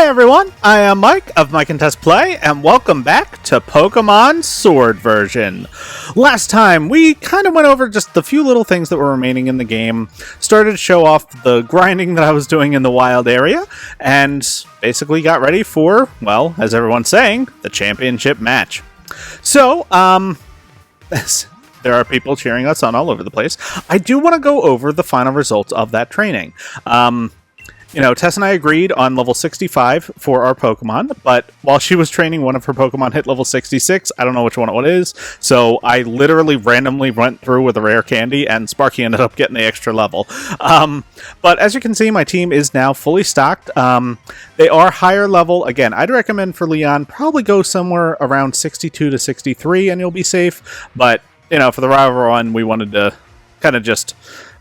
Hi everyone, I am Mike of mikeandtessplay, and welcome back to Pokemon Sword version. Last time, we kind of went over just the few little things that were remaining in the game, started to show off the grinding that I was doing in the wild area, and basically got ready for, well, as everyone's saying, the championship match. So, there are people cheering us on all over the place. I do want to go over the final results of that training. You know, Tess and I agreed on level 65 for our Pokemon, but while she was training, one of her Pokemon hit level 66. I don't know which one it is, so I literally randomly went through with a rare candy, and Sparky ended up getting the extra level. But as you can see, my team is now fully stocked. They are higher level. Again, I'd recommend for Leon, probably go somewhere around 62 to 63, and you'll be safe. But, you know, for the rival one, we wanted to kind of just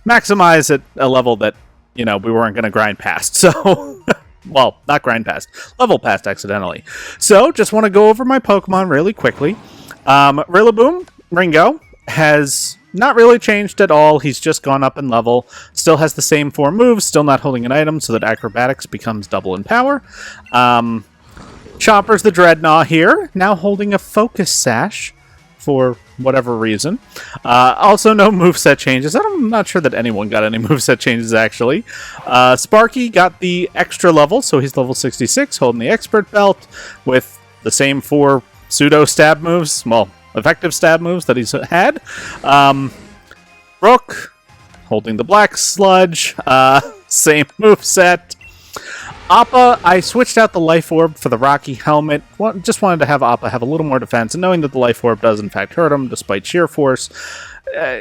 maximize at a level that, you know, we weren't going to grind past. So, well, not grind past, level past accidentally. So, just want to go over my Pokemon really quickly. Rillaboom, Ringo, has not really changed at all. He's just gone up in level. Still has the same 4 moves, still not holding an item, so that Acrobatics becomes double in power. Chopper's the Dreadnought here, now holding a Focus Sash for whatever reason. Also, no moveset changes. I'm not sure that anyone got any moveset changes, actually. Sparky got the extra level, so he's level 66, holding the Expert Belt with the same 4 pseudo-stab moves, well, effective stab moves that he's had. Brooke, holding the Black Sludge, same moveset. Appa, I switched out the Life Orb for the Rocky Helmet. Just wanted to have Appa have a little more defense, and knowing that the Life Orb does in fact hurt him despite sheer force,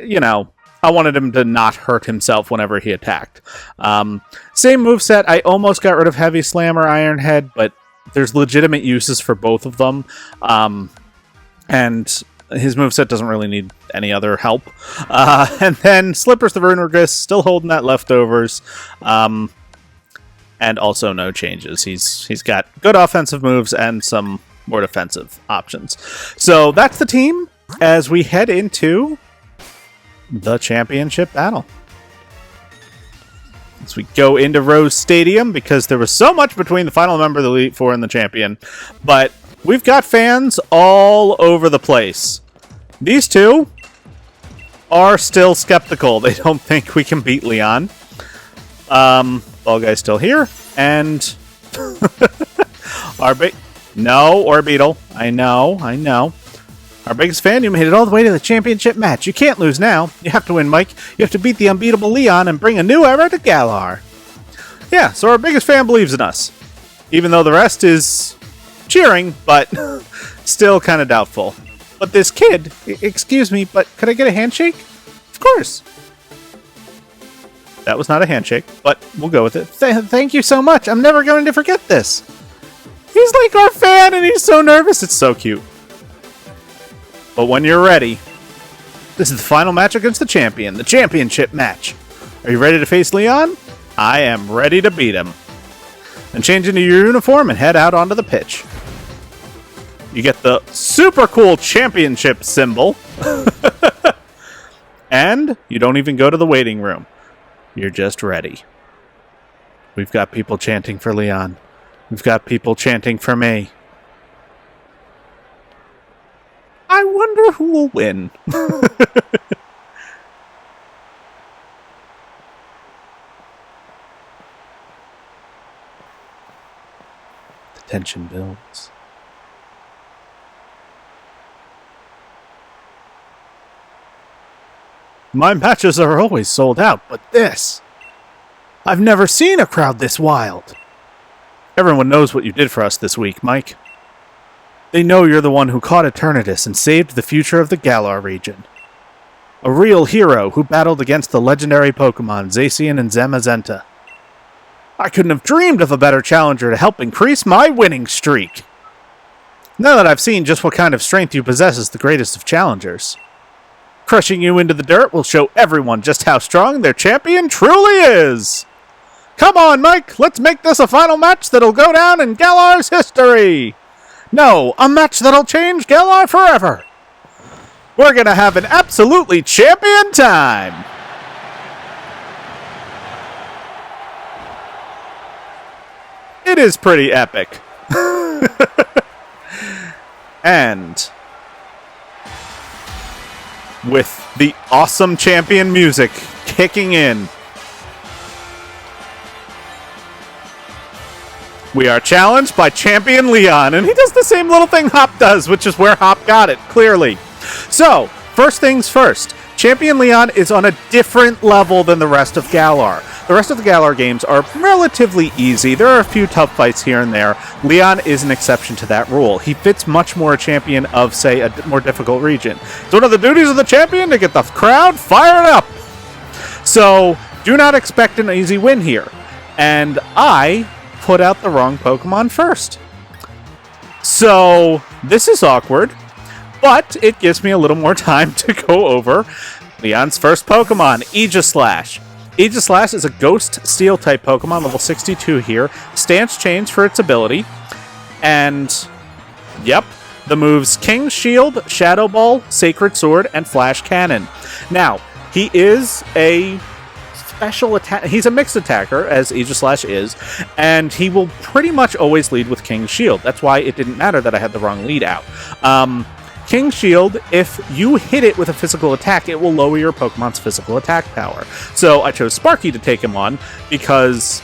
you know, I wanted him to not hurt himself whenever he attacked. Same moveset, I almost got rid of Heavy Slam or Iron Head, but there's legitimate uses for both of them, and his moveset doesn't really need any other help. And then Slippers the Runeregus, still holding that leftovers. And also no changes. He's got good offensive moves and some more defensive options. So that's the team as we head into the championship battle. As we go into Rose Stadium, because there was so much between the final member of the Elite Four and the champion. But we've got fans all over the place. These two are still skeptical. They don't think we can beat Leon. Ball Guy's still here, and no, Orbeetle. I know. Our biggest fan, you made it all the way to the championship match. You can't lose now. You have to win, Mike. You have to beat the unbeatable Leon and bring a new era to Galar. Yeah, so our biggest fan believes in us, even though the rest is cheering, but still kind of doubtful. But this kid, excuse me, but could I get a handshake? Of course. That was not a handshake, but we'll go with it. Thank you so much. I'm never going to forget this. He's like our fan, and he's so nervous. It's so cute. But when you're ready, this is the final match against the champion, the championship match. Are you ready to face Leon? I am ready to beat him. Then change into your uniform and head out onto the pitch. You get the super cool championship symbol. And you don't even go to the waiting room. You're just ready. We've got people chanting for Leon. We've got people chanting for me. I wonder who will win. The tension builds. My matches are always sold out, but this... I've never seen a crowd this wild. Everyone knows what you did for us this week, Mike. They know you're the one who caught Eternatus and saved the future of the Galar region. A real hero who battled against the legendary Pokemon Zacian and Zamazenta. I couldn't have dreamed of a better challenger to help increase my winning streak. Now that I've seen just what kind of strength you possess as the greatest of challengers, crushing you into the dirt will show everyone just how strong their champion truly is. Come on, Mike, let's make this a final match that'll go down in Galar's history. No, a match that'll change Galar forever. We're gonna have an absolutely champion time. It is pretty epic. And with the awesome champion music kicking in, we are challenged by Champion Leon, and he does the same little thing Hop does, which is where Hop got it, clearly. So, first things first, Champion Leon is on a different level than the rest of Galar. The rest of the Galar games are relatively easy. There are a few tough fights here and there. Leon is an exception to that rule. He fits much more a champion of, say, a more difficult region. It's one of the duties of the champion to get the crowd fired up. So, do not expect an easy win here. And I put out the wrong Pokemon first. So, this is awkward, but it gives me a little more time to go over Leon's first Pokemon, Aegislash. Aegislash is a Ghost Steel-type Pokemon, level 62 here. Stance change for its ability. And, yep, the moves King Shield, Shadow Ball, Sacred Sword, and Flash Cannon. Now, he is a special attack. He's a mixed attacker, as Aegislash is, and he will pretty much always lead with King Shield. That's why it didn't matter that I had the wrong lead out. King Shield, if you hit it with a physical attack, it will lower your Pokemon's physical attack power. So I chose Sparky to take him on, because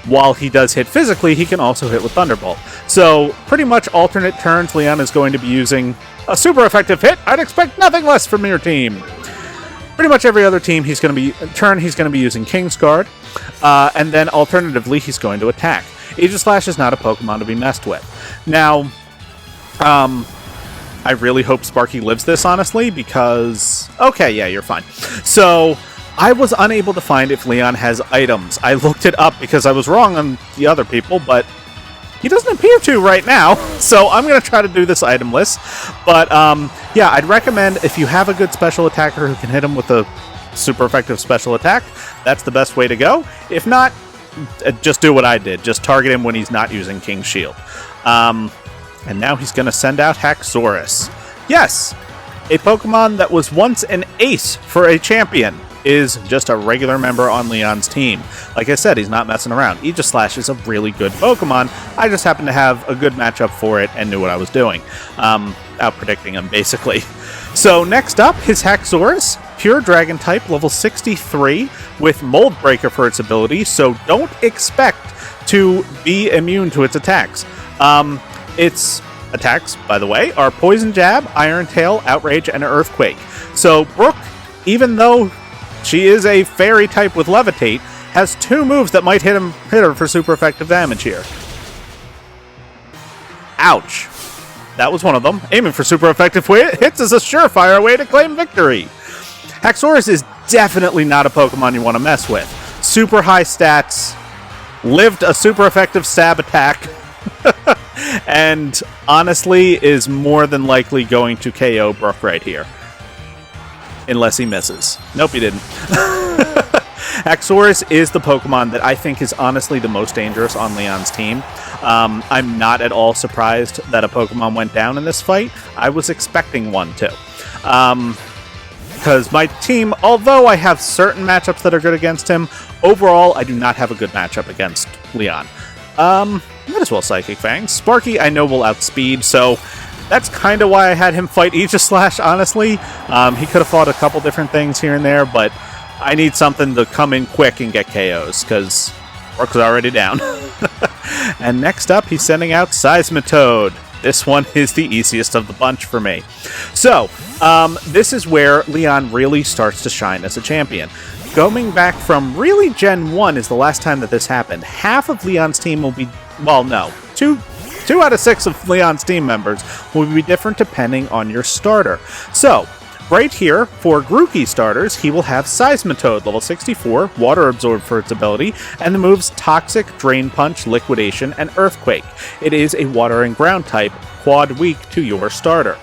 while he does hit physically, he can also hit with Thunderbolt. So pretty much alternate turns, Leon is going to be using a super effective hit. I'd expect nothing less from your team. Pretty much every other team he's going to be using King's Guard, and then alternatively he's going to attack. Aegislash is not a Pokemon to be messed with. Now, I really hope Sparky lives this, honestly, because... Okay, yeah, you're fine. So, I was unable to find if Leon has items. I looked it up because I was wrong on the other people, but he doesn't appear to right now. So, I'm going to try to do this item list. But, yeah, I'd recommend if you have a good special attacker who can hit him with a super effective special attack, that's the best way to go. If not, just do what I did. Just target him when he's not using King's Shield. And now he's going to send out Haxorus. Yes, a Pokemon that was once an ace for a champion is just a regular member on Leon's team. Like I said, he's not messing around. Aegislash is a really good Pokemon. I just happened to have a good matchup for it and knew what I was doing. Out predicting him, basically. So next up, his Haxorus, pure Dragon type, level 63, with Mold Breaker for its ability, so don't expect to be immune to its attacks. Its attacks, by the way, are Poison Jab, Iron Tail, Outrage, and Earthquake. So Brooke, even though she is a fairy type with Levitate, has two moves that might hit her for super effective damage here. Ouch. That was one of them. Aiming for super effective hits is a surefire way to claim victory. Haxorus is definitely not a Pokemon you want to mess with. Super high stats, lived a super effective stab attack, and honestly is more than likely going to KO Brooke right here. Unless he misses. Nope, he didn't. Haxorus is the Pokemon that I think is honestly the most dangerous on Leon's team. I'm not at all surprised that a Pokemon went down in this fight. I was expecting one too. Because my team, although I have certain matchups that are good against him, overall I do not have a good matchup against Leon. Might as well Psychic Fang. Sparky I know will outspeed, so that's kind of why I had him fight Aegislash, honestly. He could have fought a couple different things here and there, but I need something to come in quick and get KOs, because Brooke's already down. And next up, he's sending out Seismitoad. This one is the easiest of the bunch for me. So, this is where Leon really starts to shine as a champion. Going back from really Gen 1 is the last time that this happened. Half of Leon's team will be... Well, no. Two out of 6 of Leon's team members will be different depending on your starter. So, right here, for Grookey starters, he will have Seismitoad, level 64, Water Absorb for its ability, and the moves Toxic, Drain Punch, Liquidation, and Earthquake. It is a Water and Ground type, quad weak to your starter.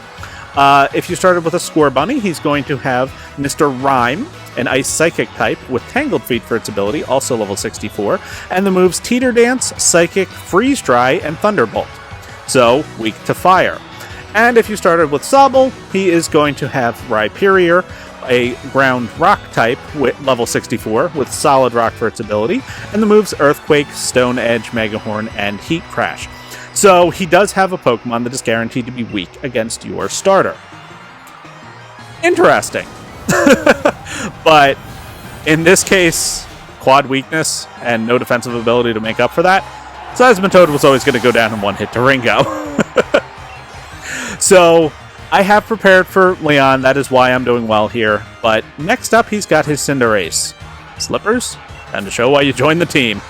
If you started with a Scorbunny, he's going to have Mr. Rhyme, an Ice Psychic type, with Tangled Feet for its ability, also level 64, and the moves Teeter Dance, Psychic, Freeze Dry, and Thunderbolt. So, weak to fire. And if you started with Sobble, he is going to have Rhyperior, a ground rock type with level 64 with solid rock for its ability, and the moves Earthquake, Stone Edge, Mega Horn, and Heat Crash. So he does have a Pokemon that is guaranteed to be weak against your starter. Interesting. But in this case, quad weakness and no defensive ability to make up for that, Seismitoad was always going to go down in one hit to Ringo. So I have prepared for Leon. That is why I'm doing well here. But next up, he's got his Cinderace. Slippers, time to show why you joined the team.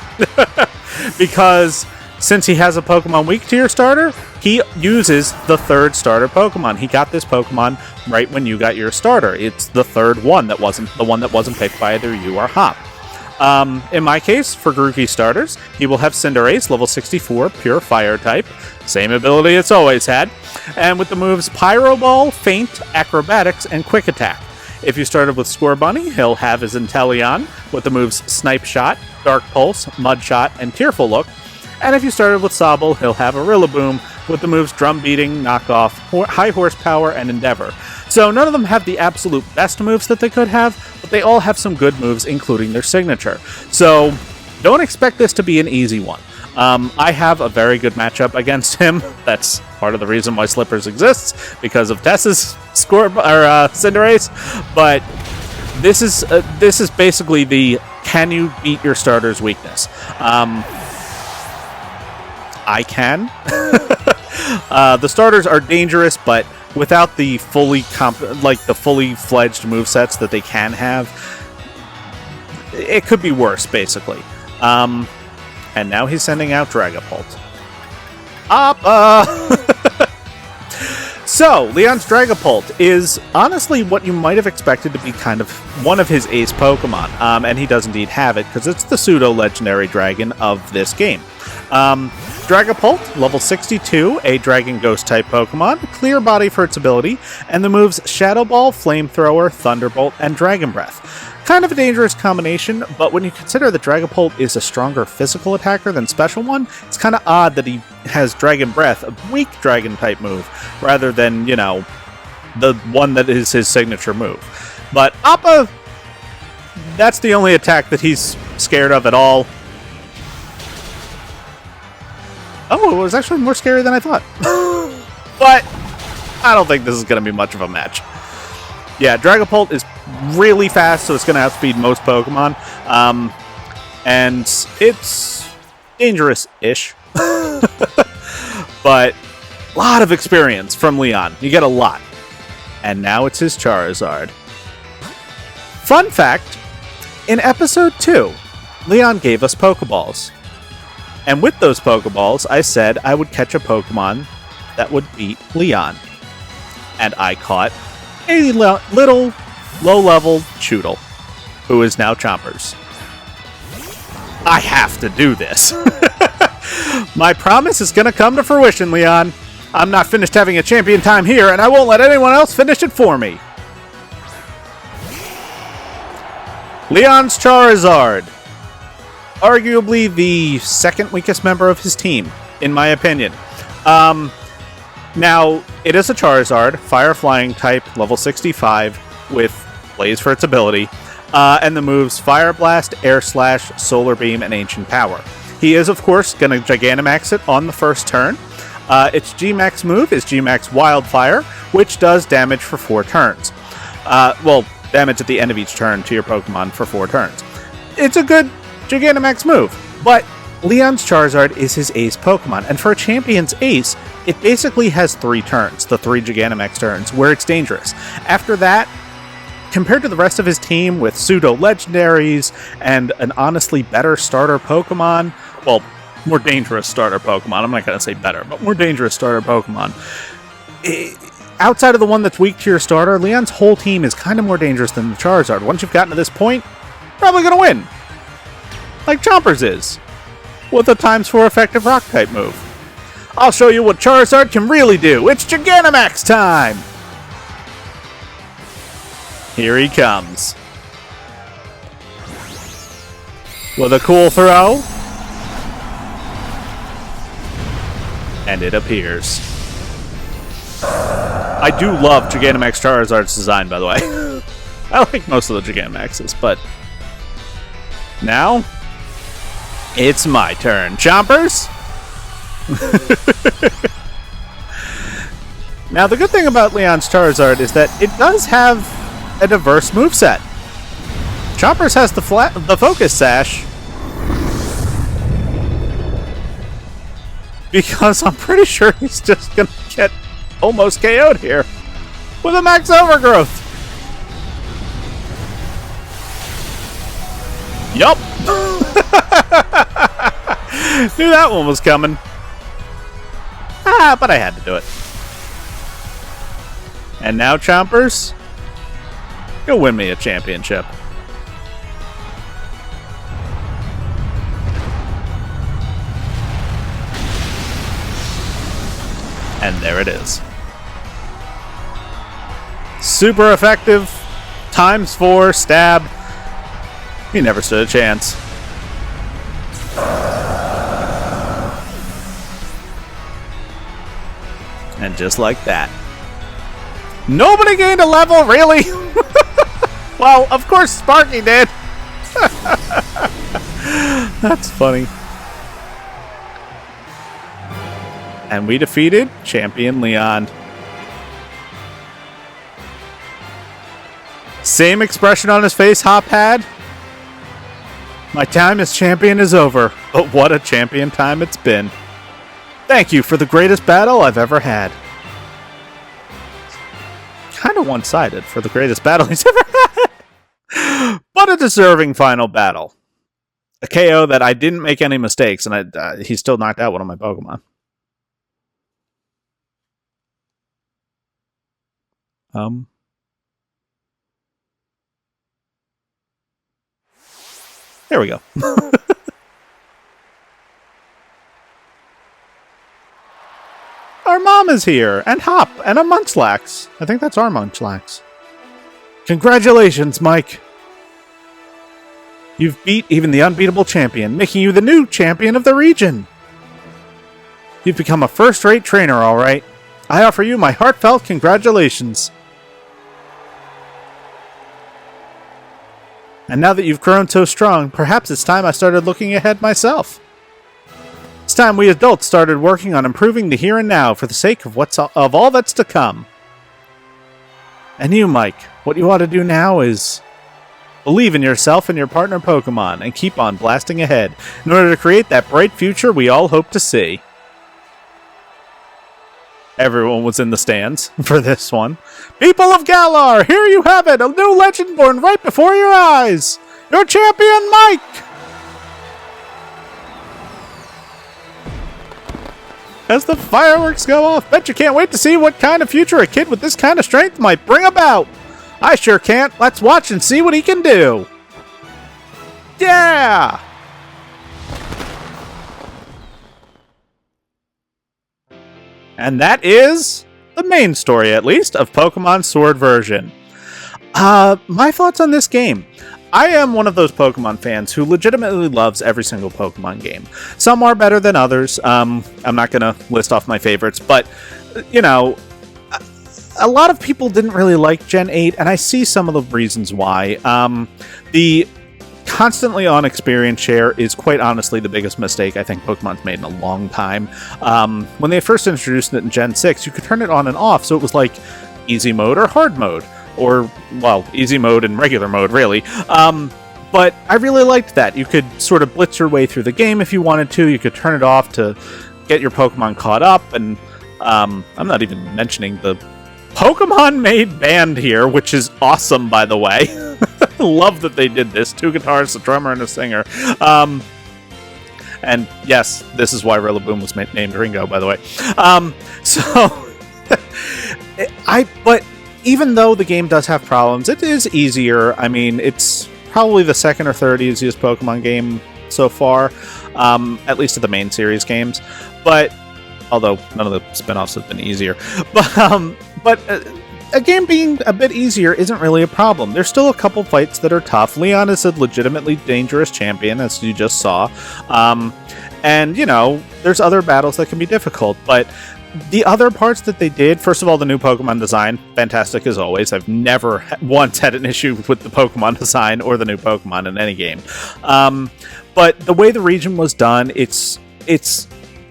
Because since he has a Pokemon weak to your starter, he uses the third starter Pokemon. He got this Pokemon right when you got your starter. It's the third one that wasn't picked by either you or Hop. In my case, for Grookey starters, he will have Cinderace, level 64, pure fire type. Same ability it's always had. And with the moves Pyro Ball, Feint, Acrobatics, and Quick Attack. If you started with Scorbunny, he'll have his Inteleon with the moves Snipe Shot, Dark Pulse, Mud Shot, and Tearful Look. And if you started with Sobble, he'll have a Rillaboom with the moves Drum Beating, Knockoff, High Horsepower, and Endeavor. So none of them have the absolute best moves that they could have, but they all have some good moves, including their signature. So don't expect this to be an easy one. I have a very good matchup against him. That's part of the reason why Slippers exists, because of Tess's Cinderace. But this is basically the can you beat your starter's weakness. I can. The starters are dangerous, but without the fully fledged movesets that they can have, it could be worse, basically. And now he's sending out Dragapult. So, Leon's Dragapult is honestly what you might have expected to be kind of one of his ace Pokemon. And he does indeed have it, because it's the pseudo-legendary dragon of this game. Dragapult, level 62, a Dragon Ghost type Pokemon, clear body for its ability, and the moves Shadow Ball, Flamethrower, Thunderbolt, and Dragon Breath. Kind of a dangerous combination, but when you consider that Dragapult is a stronger physical attacker than special one, it's kind of odd that he has Dragon Breath, a weak dragon type move, rather than, you know, the one that is his signature move. But Appa, that's the only attack that he's scared of at all. Oh, it was actually more scary than I thought. But I don't think this is going to be much of a match. Yeah, Dragapult is really fast, so it's going to outspeed most Pokemon. And it's dangerous-ish. But a lot of experience from Leon. You get a lot. And now it's his Charizard. Fun fact, in Episode 2, Leon gave us Pokeballs. And with those Pokeballs, I said I would catch a Pokemon that would beat Leon. And I caught a little low-level Choodle, who is now Chompers. I have to do this. My promise is going to come to fruition, Leon. I'm not finished having a champion time here, and I won't let anyone else finish it for me. Leon's Charizard. Arguably the second weakest member of his team, in my opinion. Now, it is a Charizard, Fire Flying type, level 65, with Blaze for its ability, and the moves Fire Blast, Air Slash, Solar Beam, and Ancient Power. He is, of course, going to Gigantamax it on the first turn. Its G-Max move is G-Max Wildfire, which does damage for 4 turns. Well, damage at the end of each turn to your Pokemon for 4 turns. It's a good Gigantamax move, but Leon's Charizard is his ace Pokemon, and for a champion's ace, it basically has 3 turns, the 3 Gigantamax turns, where it's dangerous. After that, compared to the rest of his team with pseudo-legendaries and an honestly better starter Pokemon, well, more dangerous starter Pokemon, I'm not going to say better, but more dangerous starter Pokemon, outside of the one that's weak to your starter, Leon's whole team is kind of more dangerous than the Charizard. Once you've gotten to this point, probably going to win. Like Chompers is, with a ×4 effective Rock-type move. I'll show you what Charizard can really do. It's Gigantamax time! Here he comes. With a cool throw. And it appears. I do love Gigantamax Charizard's design, by the way. I like most of the Gigantamaxes, but now it's my turn. Chompers! Now, the good thing about Leon's Charizard is that it does have a diverse moveset. Chompers has the Focus Sash, because I'm pretty sure he's just gonna get almost KO'd here with a Max Overgrowth. Yup. Knew that one was coming. But I had to do it. And now, Chompers, go win me a championship. And there it is. Super effective, ×4 stab. He never stood a chance. And just like that. Nobody gained a level, really? Well, of course Sparky did. That's funny. And we defeated Champion Leon. Same expression on his face Hop had. My time as champion is over, but what a champion time it's been. Thank you for the greatest battle I've ever had. Kind of one-sided for the greatest battle he's ever had. But a deserving final battle. A KO that I didn't make any mistakes, and he still knocked out one of my Pokemon. There we go. Our mom is here, and Hop, and a Munchlax. I think that's our Munchlax. Congratulations, Mike. You've beat even the unbeatable champion, making you the new champion of the region. You've become a first-rate trainer, all right. I offer you my heartfelt congratulations. And now that you've grown so strong, perhaps it's time I started looking ahead myself. It's time we adults started working on improving the here and now for the sake of of all that's to come. And you, Mike, what you ought to do now is believe in yourself and your partner Pokemon and keep on blasting ahead in order to create that bright future we all hope to see. Everyone was in the stands for this one. People of Galar, here you have it, a new legend born right before your eyes. Your champion, Mike! As the fireworks go off, bet you can't wait to see what kind of future a kid with this kind of strength might bring about. I sure can't. Let's watch and see what he can do. Yeah! And that is the main story, at least, of Pokemon Sword version. My thoughts on this game. I am one of those Pokemon fans who legitimately loves every single Pokemon game. Some are better than others. I'm not going to list off my favorites, but, you know, a lot of people didn't really like Gen 8, and I see some of the reasons why. The constantly on experience share is quite honestly the biggest mistake I think Pokemon's made in a long time. When they first introduced it in Gen 6, you could turn it on and off, so it was like easy mode or hard mode. Or, well, easy mode and regular mode, really. But I really liked that. You could sort of blitz your way through the game if you wanted to. You could turn it off to get your Pokemon caught up. And I'm not even mentioning the Pokemon-made band here, which is awesome, by the way. I love that they did this. 2 guitarists, a drummer, and a singer. And yes, this is why Rillaboom was named Ringo, by the way. But even though the game does have problems, it is easier. I mean, it's probably the second or third easiest Pokemon game so far, at least of the main series games. But although none of the spin-offs have been easier, but a game being a bit easier isn't really a problem. There's still a couple fights that are tough. Leon is a legitimately dangerous champion, as you just saw. And, you know, there's other battles that can be difficult, but the other parts that they did, first of all, the new Pokemon design, fantastic as always. I've never once had an issue with the Pokemon design or the new Pokemon in any game. But the way the region was done, it's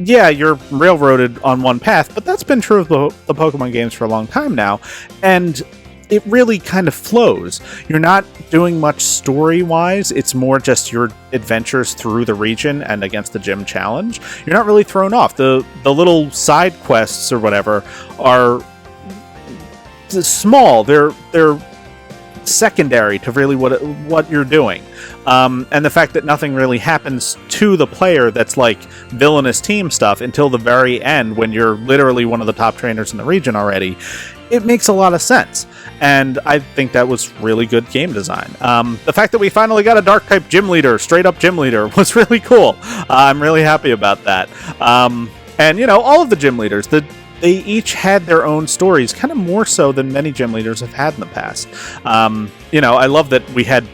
yeah, you're railroaded on one path, but that's been true of the Pokemon games for a long time now, and it really kind of flows. You're not doing much story-wise, it's more just your adventures through the region and against the gym challenge. You're not really thrown off. The little side quests or whatever are small. They're secondary to really what you're doing. And the fact that nothing really happens to the player that's like villainous team stuff until the very end when you're literally one of the top trainers in the region already, it makes a lot of sense. And I think that was really good game design. The fact that we finally got a Dark-type gym leader, straight-up gym leader, was really cool. I'm really happy about that. And, you know, all of the gym leaders, they each had their own stories, kind of more so than many gym leaders have had in the past. You know, I love that we had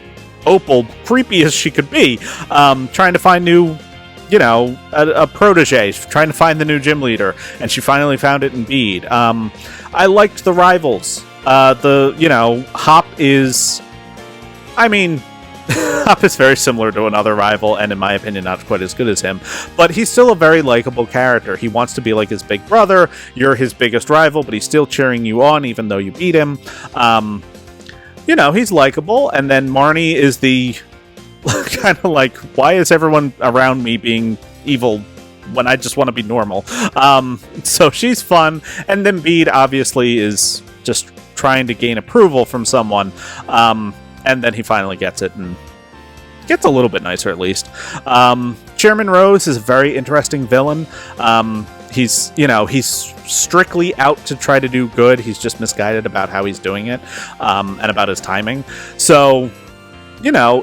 Opal, creepy as she could be, trying to find new, you know, a protege, trying to find the new gym leader, and she finally found it in Bede. I liked the rivals. You know, Hop is, I mean, Hop is very similar to another rival, and in my opinion, not quite as good as him. But he's still a very likable character. He wants to be like his big brother. You're his biggest rival, but he's still cheering you on, even though you beat him. You know, he's likable. And then Marnie is the kind of like, why is everyone around me being evil when I just want to be normal? So she's fun. And then Bede obviously is just trying to gain approval from someone. And then he finally gets it and gets a little bit nicer at least. Chairman Rose is a very interesting villain. He's, you know, he's strictly out to try to do good. He's just misguided about how he's doing it, and about his timing. So, you know,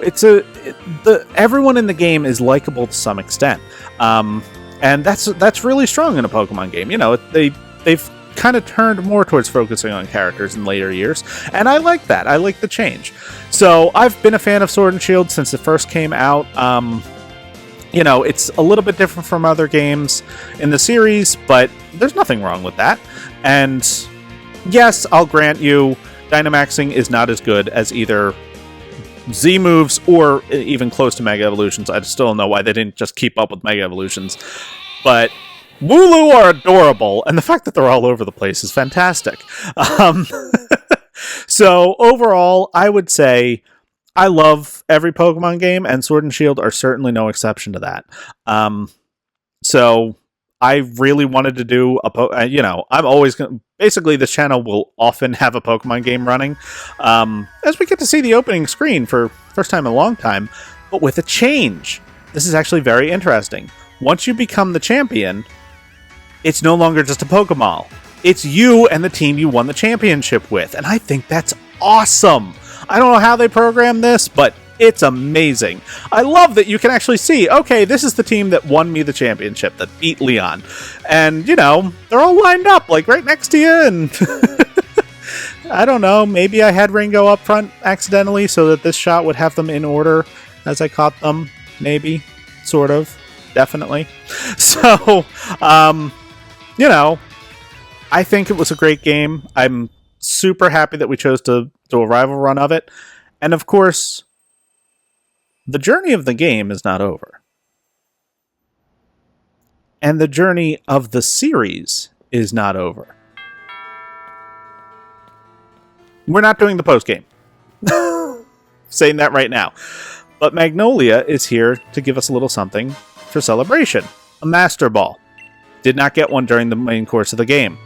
everyone in the game is likable to some extent. And that's really strong in a Pokemon game. You know, they've kind of turned more towards focusing on characters in later years, and I like that. I like the change. So I've been a fan of Sword and Shield since it first came out. You know, it's a little bit different from other games in the series, but there's nothing wrong with that. And yes, I'll grant you, Dynamaxing is not as good as either Z moves or even close to Mega Evolutions. I still don't know why they didn't just keep up with Mega Evolutions. But Wooloo are adorable, and the fact that they're all over the place is fantastic. So overall, I would say I love every Pokemon game, and Sword and Shield are certainly no exception to that. So I really wanted to do you know, I'm always going to, basically this channel will often have a Pokemon game running, as we get to see the opening screen for first time in a long time, but with a change. This is actually very interesting. Once you become the champion, it's no longer just a Pokemon. It's you and the team you won the championship with, and I think that's awesome. I don't know how they programmed this, but it's amazing. I love that you can actually see, okay, this is the team that won me the championship, that beat Leon. And, you know, they're all lined up, like, right next to you, and I don't know, maybe I had Ringo up front accidentally so that this shot would have them in order as I caught them. Maybe. Sort of. Definitely. So, you know, I think it was a great game. I'm super happy that we chose to do a rival run of it. And of course, the journey of the game is not over. And the journey of the series is not over. We're not doing the post-game. Saying that right now. But Magnolia is here to give us a little something for celebration. A Master Ball. Did not get one during the main course of the game.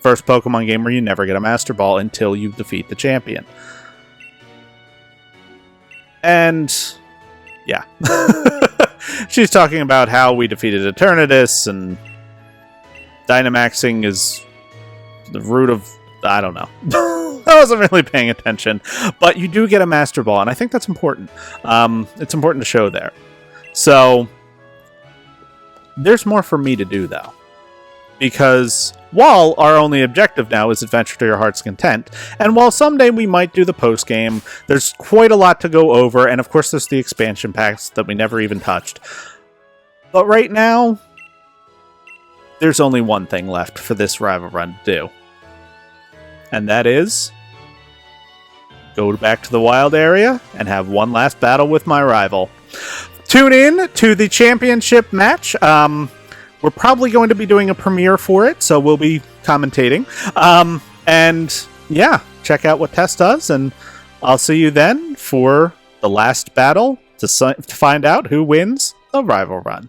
First Pokemon game where you never get a Master Ball until you defeat the champion. And, yeah. She's talking about how we defeated Eternatus, and Dynamaxing is the root of... I don't know. I wasn't really paying attention. But you do get a Master Ball, and I think that's important. It's important to show there. So, there's more for me to do, though. Because while our only objective now is adventure to your heart's content, and while someday we might do the post-game, there's quite a lot to go over, and of course there's the expansion packs that we never even touched. But right now, there's only one thing left for this rival run to do. And that is go back to the wild area and have one last battle with my rival. Tune in to the championship match. We're probably going to be doing a premiere for it, so we'll be commentating. And yeah, check out what Tess does, and I'll see you then for the last battle to find out who wins the rival run.